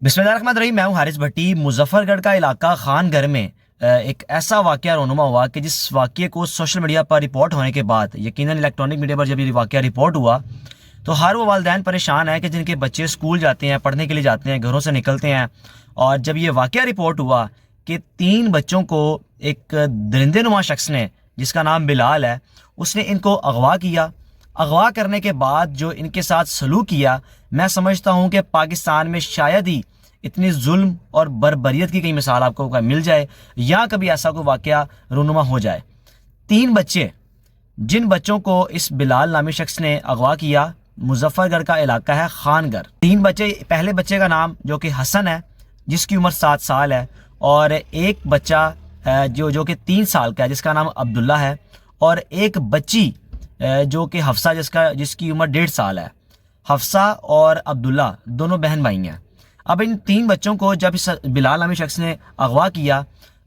बिस्मिल्लाहिर्रहमानिर्रहीम। मैं हूं हारिस भट्टी। मुजफ्फरगढ़ का इलाका खान घर में एक ऐसा वाकया रोनुमा हुआ कि जिस वाकये को सोशल मीडिया पर रिपोर्ट होने के बाद, यकीनन इलेक्ट्रॉनिक मीडिया पर जब ये वाकया रिपोर्ट हुआ तो हर वो वालिदैन परेशान है कि जिनके बच्चे स्कूल जाते हैं, पढ़ने के लिए जाते हैं, घरों से निकलते हैं। और जब ये वाकया रिपोर्ट हुआ कि 3 बच्चों को एक दरिंदे नुमा शख्स ने, जिसका नाम बिलाल है, उसने इनको अगवा किया। अगवा करने के बाद जो इनके साथ सलूक किया, मैं समझता हूँ कि पाकिस्तान में शायद ही इतनी जुल्म और बर्बरियत की कई मिसाल आपको मिल जाए या कभी ऐसा कोई वाकया रूनुमा हो जाए। 3 बच्चे, जिन बच्चों को इस बिलाल नामी शख्स ने अगवा किया, मुजफ्फरगढ़ का इलाका है खानगढ़। 3 बच्चे, पहले बच्चे का नाम जो कि हसन है, जिसकी उम्र 7 साल है, और एक बच्चा जो कि 3 साल का है, जिसका नाम अब्दुल्ला है, और एक बच्ची जो कि हफ्सा, जिसकी उम्र 1.5 साल है। हफ्सा और अब्दुल्ला दोनों बहन भाई हैं। अब इन 3 बच्चों को जब इस बिलाल नामी शख्स ने अगवा किया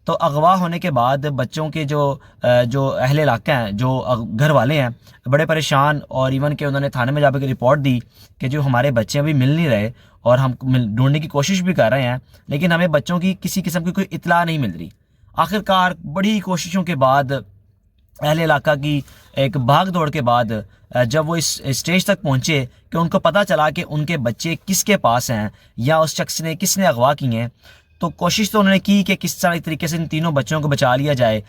तो अगवा होने के बाद बच्चों के जो अहले इलाका हैं, जो घर वाले हैं, बड़े परेशान, और इवन के उन्होंने थाने में जाकर रिपोर्ट दी कि जो हमारे बच्चे अभी मिल नहीं रहे और हम ढूंढने की कोशिश भी कर रहे हैं, लेकिन हमें बच्चों की किसी किस्म की कोई इतला नहीं मिल रही। आखिरकार बड़ी कोशिशों के बाद, अहले इलाका की एक भाग दौड़ के बाद, जब वो इस स्टेज तक पहुंचे कि उनको पता चला कि उनके बच्चे किसके पास हैं या उस शख्स ने किसने अगवा किए हैं, तो कोशिश तो उन्होंने की कि किस तरह तरीके से इन तीनों बच्चों को बचा लिया जाए।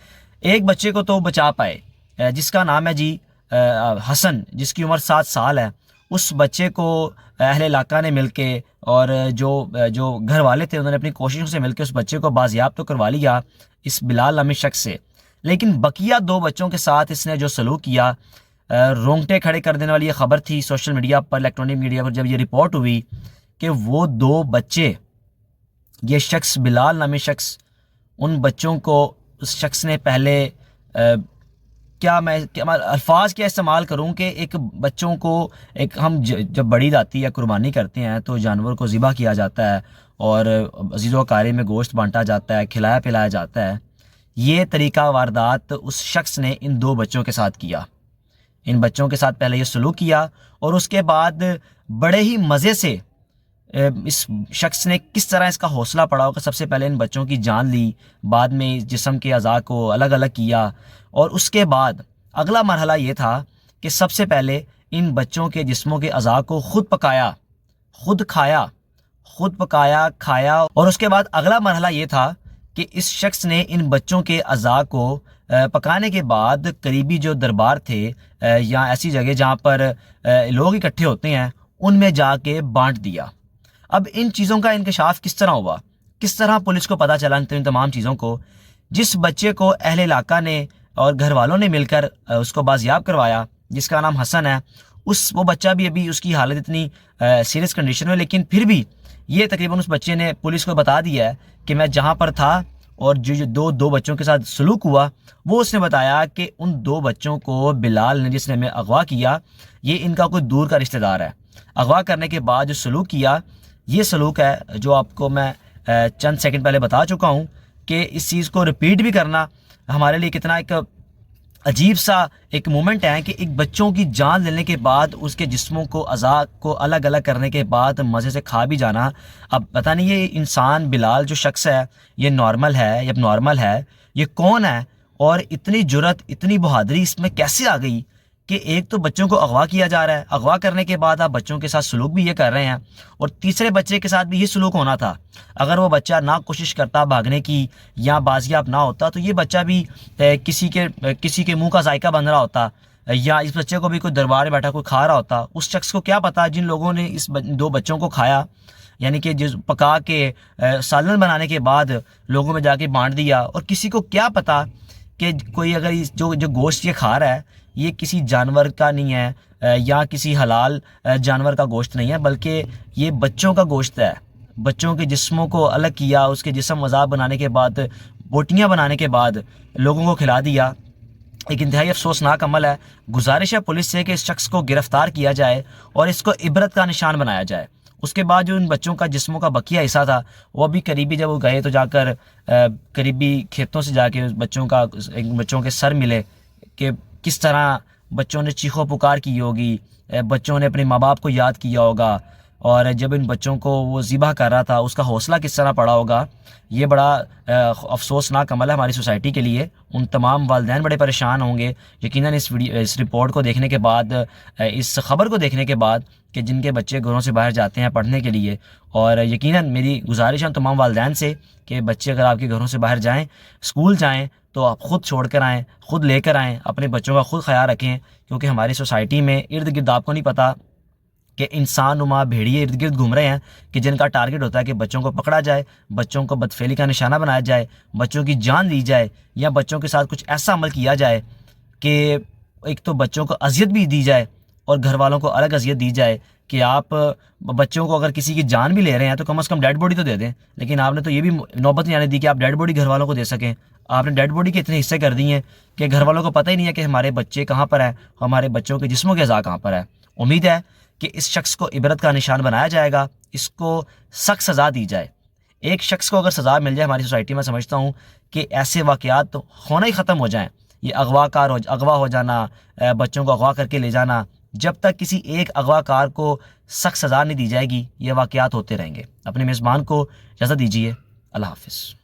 एक बच्चे को तो बचा पाए, जिसका नाम है हसन, जिसकी उम्र 7 साल है। उस बच्चे को अहले इलाका ने मिलके और जो घर वाले थे, उन्होंने अपनी कोशिशों से मिलकर उस बच्चे को बाजियाब तो करवा लिया इस बिलाल नामी शख्स से। लेकिन बकिया 2 बच्चों के साथ इसने जो सलूक किया, रोंगटे खड़े कर देने वाली ये खबर थी सोशल मीडिया पर, इलेक्ट्रॉनिक मीडिया पर, जब ये रिपोर्ट हुई कि वो 2 बच्चे, ये शख्स बिलाल नामी शख्स, उन बच्चों को उस शख्स ने पहले क्या अल्फाज क्या इस्तेमाल करूं कि एक बच्चों को, एक हम जब बड़ी जाती या कुर्बानी करते हैं तो जानवर को ज़िबा किया जाता है और अजीज़ व अकारीब में गोश्त बांटा जाता है, खिलाया पिलाया जाता है। ये तरीका वारदात उस शख्स ने इन 2 बच्चों के साथ किया। इन बच्चों के साथ पहले ये सलूक किया और उसके बाद बड़े ही मज़े से इस शख्स ने किस तरह इसका हौसला पड़ा होगा, सबसे पहले इन बच्चों की जान ली, बाद में जिस्म के अज़ा को अलग अलग किया, और उसके बाद अगला मरहला ये था कि सबसे पहले इन बच्चों के जिस्मों के अज़ा को खुद पकाया, खुद खाया, खुद पकाया, खाया। और उसके बाद अगला मरहला ये था कि इस शख्स ने इन बच्चों के अज़ा को पकाने के बाद करीबी जो दरबार थे या ऐसी जगह जहाँ पर लोग इकट्ठे होते हैं, उनमें जाके बांट दिया। अब इन चीज़ों का इंकशाफ किस तरह हुआ, किस तरह पुलिस को पता चला इन तमाम चीज़ों को? जिस बच्चे को अहले इलाका ने और घर वालों ने मिलकर उसको बाजियाब करवाया, जिसका नाम हसन है, वो बच्चा भी अभी उसकी हालत इतनी सीरियस कंडीशन में, लेकिन फिर भी ये तकरीबन उस बच्चे ने पुलिस को बता दिया है कि मैं जहाँ पर था और जो दो बच्चों के साथ सलूक हुआ, वो उसने बताया कि उन 2 बच्चों को बिलाल ने, जिसने हमें अगवा किया, ये इनका कोई दूर का रिश्तेदार है। अगवा करने के बाद जो सलूक किया, ये सलूक है जो आपको मैं चंद सेकंड पहले बता चुका हूँ कि इस चीज़ को रिपीट भी करना हमारे लिए कितना एक अजीब सा एक मोमेंट है कि एक बच्चों की जान लेने के बाद उसके जिस्मों को, अज़ा को अलग अलग करने के बाद मज़े से खा भी जाना। अब पता नहीं ये इंसान बिलाल जो शख्स है, ये नॉर्मल है या नॉर्मल है, ये कौन है, और इतनी जुर्रत, इतनी बहादुरी इसमें कैसे आ गई कि एक तो बच्चों को अगवा किया जा रहा है, अगवा करने के बाद आप बच्चों के साथ सलूक भी ये कर रहे हैं, और तीसरे बच्चे के साथ भी ये सलूक होना था। अगर वो बच्चा ना कोशिश करता भागने की या बाजियाब ना होता तो ये बच्चा भी किसी के मुंह का जायका बन रहा होता, या इस बच्चे को भी कोई दरबार में बैठा कोई खा रहा होता। उस शख्स को क्या पता, जिन लोगों ने इस 2 बच्चों को खाया, यानी कि जिस पका के सालन बनाने के बाद लोगों में जाके बांट दिया, और किसी को क्या पता कि कोई अगर जो गोश्त ये खा रहा है, ये किसी जानवर का नहीं है या किसी हलाल जानवर का गोश्त नहीं है, बल्कि ये बच्चों का गोश्त है। बच्चों के जिस्मों को अलग किया, उसके जिस्म मज़ाक बनाने के बाद, बोटियाँ बनाने के बाद लोगों को खिला दिया। एक इंतहाई अफसोसनाक अमल है। गुजारिश है पुलिस से कि इस शख्स को गिरफ़्तार किया जाए और इसको इबरत का निशान बनाया जाए। उसके बाद जो इन बच्चों का जिस्मों का बकिया हिस्सा था, वो भी करीबी जब वो गए तो जाकर करीबी खेतों से जाके बच्चों के सर मिले कि किस तरह बच्चों ने चीखो पुकार की होगी, बच्चों ने अपने माँ बाप को याद किया होगा, اور جب ان بچوں کو وہ ذبح کر رہا تھا اس کا حوصلہ کس طرح پڑا ہوگا، یہ بڑا افسوسناک عمل ہے ہماری سوسائٹی کے لیے۔ ان تمام والدین بڑے پریشان ہوں گے یقیناً اس رپورٹ کو دیکھنے کے بعد، اس خبر کو دیکھنے کے بعد کہ جن کے بچے گھروں سے باہر جاتے ہیں پڑھنے کے لیے۔ اور یقیناً میری گزارش ہے تمام والدین سے کہ بچے اگر آپ کے گھروں سے باہر جائیں، اسکول جائیں، تو آپ خود چھوڑ کر آئیں، خود لے کر آئیں، اپنے بچوں کا خود خیال رکھیں، کیونکہ ہماری سوسائٹی میں ارد گرد آپ کو نہیں پتہ کہ انسان نما بھیڑیے ارد گرد گھوم رہے ہیں کہ جن کا ٹارگٹ ہوتا ہے کہ بچوں کو پکڑا جائے، بچوں کو بدفعلی کا نشانہ بنایا جائے، بچوں کی جان لی جائے، یا بچوں کے ساتھ کچھ ایسا عمل کیا جائے کہ ایک تو بچوں کو اذیت بھی دی جائے اور گھر والوں کو الگ اذیت دی جائے کہ آپ بچوں کو اگر کسی کی جان بھی لے رہے ہیں تو کم از کم ڈیڈ باڈی تو دے دیں۔ لیکن آپ نے تو یہ بھی نوبت نہیں آنے دی کہ آپ ڈیڈ باڈی گھر والوں کو دے سکیں۔ آپ نے ڈیڈ باڈی کے اتنے حصے کر دی ہیں کہ گھر والوں کو پتہ ہی نہیں ہے کہ ہمارے بچے کہاں پر ہیں، ہمارے بچوں کے جسموں کے اعضاء کہاں پر ہے۔ امید ہے کہ اس شخص کو عبرت کا نشان بنایا جائے گا، اس کو سخت سزا دی جائے۔ ایک شخص کو اگر سزا مل جائے ہماری سوسائٹی میں، سمجھتا ہوں کہ ایسے واقعات ہونا ہی ختم ہو جائیں۔ یہ اغوا ہو جانا، بچوں کو اغوا کر کے لے جانا، جب تک کسی ایک اغوا کار کو سخت سزا نہیں دی جائے گی یہ واقعات ہوتے رہیں گے۔ اپنے میزبان کو اجازت دیجیے، اللہ حافظ۔